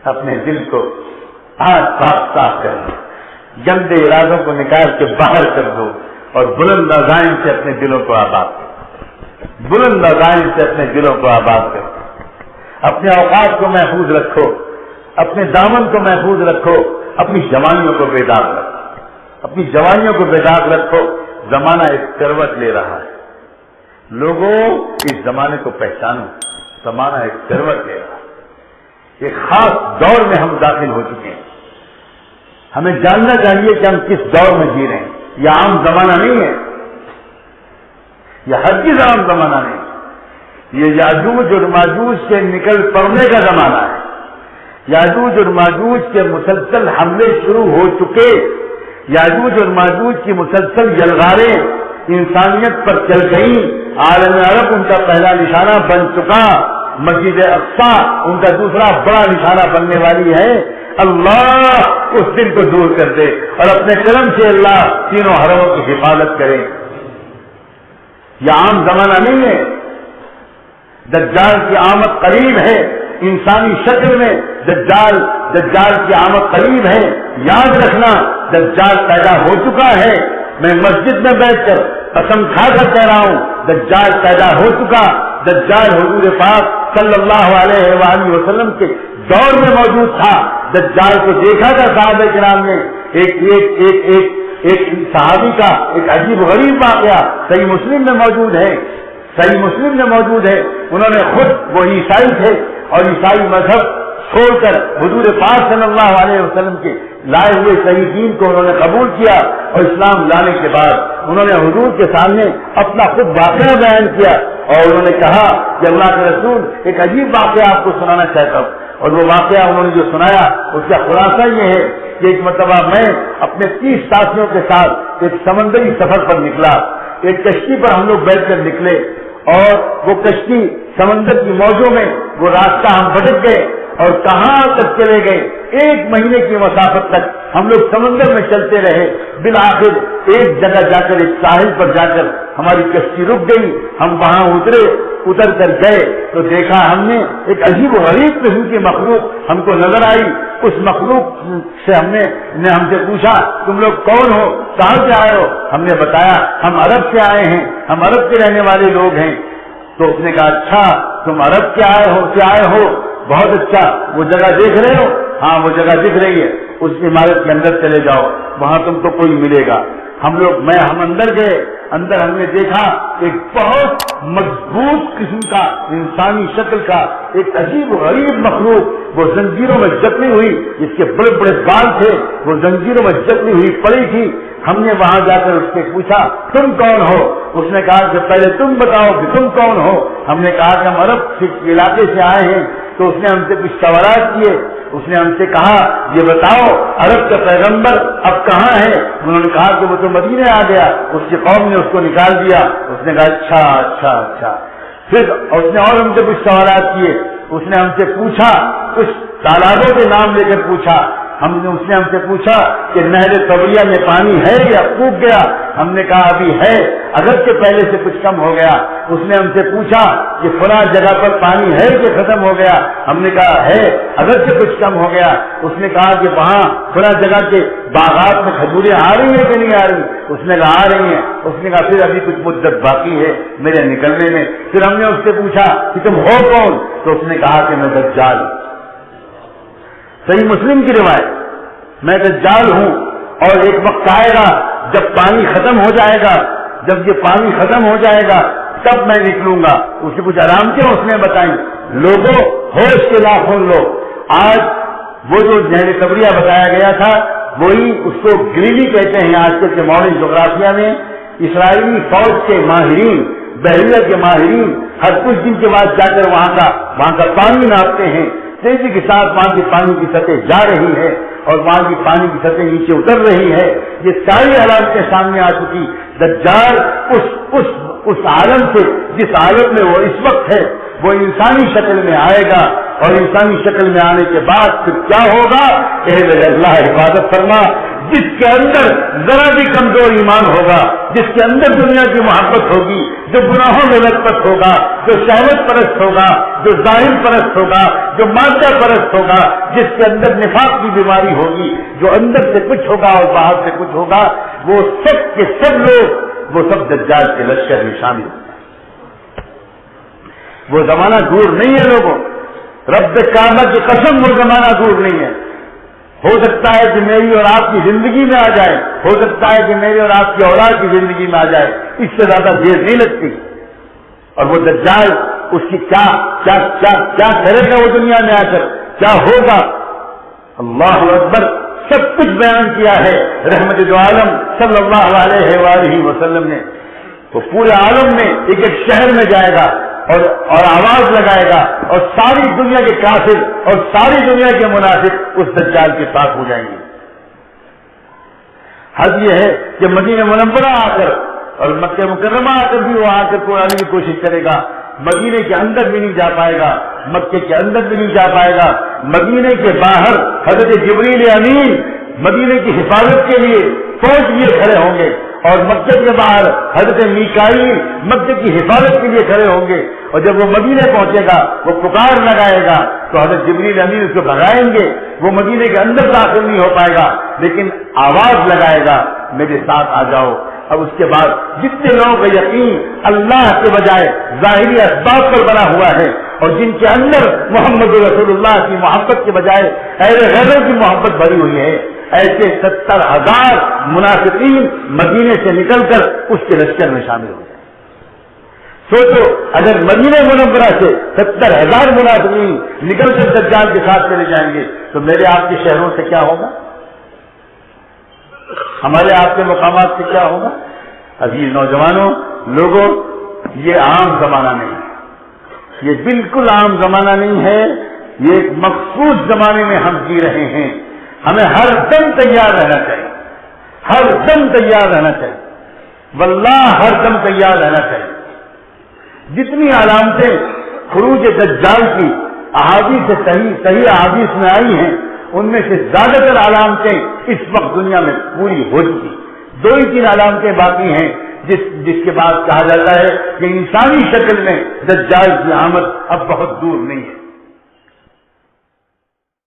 اپنے دل کو آج صاف کر دو، گندے ارادوں کو نکال کے باہر کر دو اور بلند عزائم سے اپنے دلوں کو آباد کرو، بلند عزائم سے اپنے دلوں کو آباد کرو، اپنے اوقات کو محفوظ رکھو، اپنے دامن کو محفوظ رکھو، اپنی جوانیوں کو بے داغ رکھو، اپنی جوانیوں کو بے داغ رکھو۔ زمانہ ایک کروٹ لے رہا ہے، لوگوں اس زمانے کو پہچانو، زمانہ ایک کروٹ لے رہا ہے، ایک خاص دور میں ہم داخل ہو چکے ہیں۔ ہمیں جاننا چاہیے کہ ہم کس دور میں جی رہے ہیں۔ یہ عام زمانہ نہیں ہے، یہ ہرگز عام زمانہ نہیں، یہ یاجوج اور ماجوج کے نکل پڑنے کا زمانہ ہے۔ یاجوج اور ماجوج کے مسلسل حملے شروع ہو چکے، یاجوج اور ماجوج کی مسلسل یلغاریں انسانیت پر چل گئیں، عالم عرب ان کا پہلا نشانہ بن چکا، مسجد اقصی ان کا دوسرا بڑا نشانہ بننے والی ہے۔ اللہ اس دن کو دور کر دے اور اپنے کرم سے اللہ تینوں حرموں کی حفاظت کرے۔ یہ عام زمانہ نہیں ہے، دجال کی آمد قریب ہے، انسانی شکل میں دجال کی آمد قریب ہے۔ یاد رکھنا دجال پیدا ہو چکا ہے، میں مسجد میں بیٹھ کر قسم کھا کر کہہ رہا ہوں دجال پیدا ہو چکا۔ دجال حضور پاک صلی اللہ علیہ وآلہ وسلم کے دور میں موجود تھا، دجال کو دیکھا تھا صحابہ کرام نے۔ ایک صحابی کا ایک عجیب غریب واقعہ صحیح مسلم میں موجود ہے، صحیح مسلم میں موجود ہے۔ انہوں نے خود، وہ عیسائی تھے اور عیسائی مذہب چھوڑ کر حضور پاک صلی اللہ علیہ وسلم کے لائے ہوئے صحیح دین کو انہوں نے قبول کیا، اور اسلام لانے کے بعد انہوں نے حضور کے سامنے اپنا خود واقعہ بیان کیا، اور انہوں نے کہا کہ اللہ کے رسول ایک عجیب واقعہ آپ کو سنانا چاہتا ہوں۔ اور وہ واقعہ انہوں نے جو سنایا اس کا خلاصہ یہ ہے کہ ایک مرتبہ میں اپنے 30 ساتھیوں کے ساتھ ایک سمندری سفر پر نکلا، ایک کشتی پر ہم لوگ بیٹھ کر نکلے، اور وہ کشتی سمندر کی موجوں میں وہ راستہ ہم بھٹک گئے، اور کہاں تک چلے گئے، 1 مہینے کی مسافت تک ہم لوگ سمندر میں چلتے رہے۔ بالآخر ایک جگہ جا کر، ایک ساحل پر جا کر ہماری کشتی رک گئی، ہم وہاں اتر کر گئے تو دیکھا ہم نے ایک عجیب و غریب قسم کی مخلوق ہم کو نظر آئی۔ اس مخلوق سے ہم سے پوچھا تم لوگ کون ہو، کہاں سے آئے ہو؟ ہم نے بتایا ہم عرب سے آئے ہیں، ہم عرب کے رہنے والے لوگ ہیں۔ تو اس نے کہا اچھا تم عرب کے آئے ہو، بہت اچھا، وہ جگہ دیکھ رہے ہو؟ ہاں وہ جگہ دکھ رہی ہے، اس عمارت کے اندر چلے جاؤ، وہاں تم کو کوئی ملے گا۔ ہم اندر گئے، اندر ہم نے دیکھا ایک بہت مضبوط قسم کا انسانی شکل کا ایک عجیب غریب مخلوق، وہ زنجیروں میں جکڑی ہوئی، جس کے بڑے بڑے بال تھے، وہ زنجیروں میں جکڑی ہوئی پڑی تھی۔ ہم نے وہاں جا کر اس سے پوچھا تم کون ہو؟ اس نے کہا کہ پہلے تم بتاؤ کہ تم کون ہو۔ ہم نے کہا کہ ہم عرب علاقے سے آئے ہیں۔ تو اس نے ہم سے کچھ سوالات کیے، اس نے ہم سے کہا یہ بتاؤ عرب کا پیغمبر اب کہاں ہے؟ انہوں نے کہا کہ وہ تو مدینے آ گیا، اس کی قوم نے اس کو نکال دیا۔ اس نے کہا اچھا اچھا اچھا۔ پھر اس نے اور ہم سے کچھ سوالات کیے، اس نے ہم سے پوچھا، کچھ تالابوں کے نام لے کر پوچھا۔ اس نے ہم سے پوچھا کہ نہر طبریہ میں پانی ہے یا سوکھ گیا؟ ہم نے کہا ابھی ہے، اگرچہ پہلے سے کچھ کم ہو گیا۔ اس نے ہم سے پوچھا کہ فلاں جگہ پر پانی ہے کہ ختم ہو گیا؟ ہم نے کہا ہے، اگرچہ کچھ کم ہو گیا۔ اس نے کہا کہ وہاں فلاں جگہ کے باغات میں کھجوریں آ رہی ہیں کہ نہیں آ رہی؟ اس نے کہا آ رہی ہیں۔ اس نے کہا پھر ابھی کچھ مدت باقی ہے میرے نکلنے میں۔ پھر ہم نے اس سے پوچھا کہ تم ہو کون؟ تو اس نے کہا کہ میں دجال۔ صحیح مسلم کی روایت، میں دجال ہوں، اور ایک وقت آئے گا جب پانی ختم ہو جائے گا، جب یہ پانی ختم ہو جائے گا تب میں نکلوں گا۔ اس سے کچھ آرام کیوں اس نے بتائی۔ لوگوں ہوش کے لاکھوں لوگ، آج وہ جو نہر طبریہ بتایا گیا تھا وہی اس کو گلیلی کہتے ہیں آج کل کے ماڈرن جغرافیہ میں۔ اسرائیلی فوج کے ماہرین، بحریہ کے ماہرین ہر کچھ دن کے بعد جا کر وہاں کا پانی ناپتے ہیں، تیزی کے ساتھ وہاں کی پانی کی سطح جا رہی ہے اور وہاں کی پانی کی سطح نیچے اتر رہی ہے۔ یہ ساری علامتیں سامنے آ چکی۔ دجال اس عالم سے جس عالم میں وہ اس وقت ہے وہ انسانی شکل میں آئے گا، اور انسانی شکل میں آنے کے بعد پھر کیا ہوگا؟ اللہ حفاظت فرما۔ جس کے اندر ذرا بھی کمزور ایمان ہوگا، جس کے اندر دنیا کی محبت ہوگی، جو گناہوں میں لطپت ہوگا، جو شہوت پرست ہوگا، جو ظاہر پرست ہوگا، جو مادہ پرست ہوگا، جس کے اندر نفاق کی بیماری ہوگی، جو اندر سے کچھ ہوگا اور باہر سے کچھ ہوگا، وہ سب کے سب لوگ، وہ سب دجال کے لشکر میں شامل ہیں۔ وہ زمانہ دور نہیں ہے لوگوں، رب کعبہ کی قسم، وہ زمانہ دور نہیں ہے۔ ہو سکتا ہے کہ میری اور آپ کی زندگی میں آ جائے، ہو سکتا ہے کہ میری اور آپ کی اولاد کی زندگی میں آ جائے، اس سے زیادہ دیر نہیں لگتی۔ اور وہ دجال اس کی کیا کیا کیا کیا کرے گا وہ دنیا میں آ کر، کیا ہوگا، اللہ اکبر، سب کچھ بیان کیا ہے رحمت دو عالم صلی اللہ علیہ وآلہ وسلم نے۔ تو پورے عالم میں ایک ایک شہر میں جائے گا اور آواز لگائے گا، اور ساری دنیا کے کافر اور ساری دنیا کے منافق اس دجال کے ساتھ ہو جائیں گے۔ حد یہ ہے کہ مدینہ منورہ آ کر اور مکہ مکرمہ آ کر بھی وہ آ کر آنے کی کوشش کرے گا، مدینے کے اندر بھی نہیں جا پائے گا، مکے کے اندر بھی نہیں جا پائے گا۔ مدینے کے باہر حضرت جبریل امین مدینے کی حفاظت کے لیے فوج لیے کھڑے ہوں گے، اور مکے کے باہر حضرت میکائیل مکے کی حفاظت کے لیے کھڑے ہوں گے، اور جب وہ مدینے پہنچے گا وہ پکار لگائے گا تو حضرت جبریل امین اس کو بھگائیں گے، وہ مدینے کے اندر داخل نہیں ہو پائے گا، لیکن آواز لگائے گا میرے ساتھ آ جاؤ۔ اب اس کے بعد جتنے لوگوں کا یقین اللہ کے بجائے ظاہری اسباب پر بنا ہوا ہے، اور جن کے اندر محمد رسول اللہ کی محبت کے بجائے اہل غیروں کی محبت بھری ہوئی ہے، ایسے 70,000 منافقین مدینے سے نکل کر اس کے لشکر میں شامل ہو جائیں۔ سوچو اگر مدینہ منورہ سے 70,000 منافقین نکل کر دجال کے ساتھ چلے جائیں گے تو میرے آپ کے شہروں سے کیا ہوگا، ہمارے آپ کے مقامات سے کیا ہوگا؟ عزیز نوجوانوں، لوگوں، یہ عام زمانہ نہیں ہے، یہ بالکل عام زمانہ نہیں ہے، یہ ایک مخصوص زمانے میں ہم جی رہے ہیں۔ ہمیں ہر دم تیار رہنا چاہیے، ہر دم تیار رہنا چاہیے، واللہ ہر دم تیار رہنا چاہیے۔ جتنی علامتیں خروج دجال کی احادیث صحیح احادیث میں آئی ہیں، ان میں سے زیادہ تر علامتیں اس وقت دنیا میں پوری ہو چکی، 2-3 علامتیں باقی ہیں جس کے بعد کہا جاتا ہے کہ انسانی شکل میں دجال کی آمد اب بہت دور نہیں ہے۔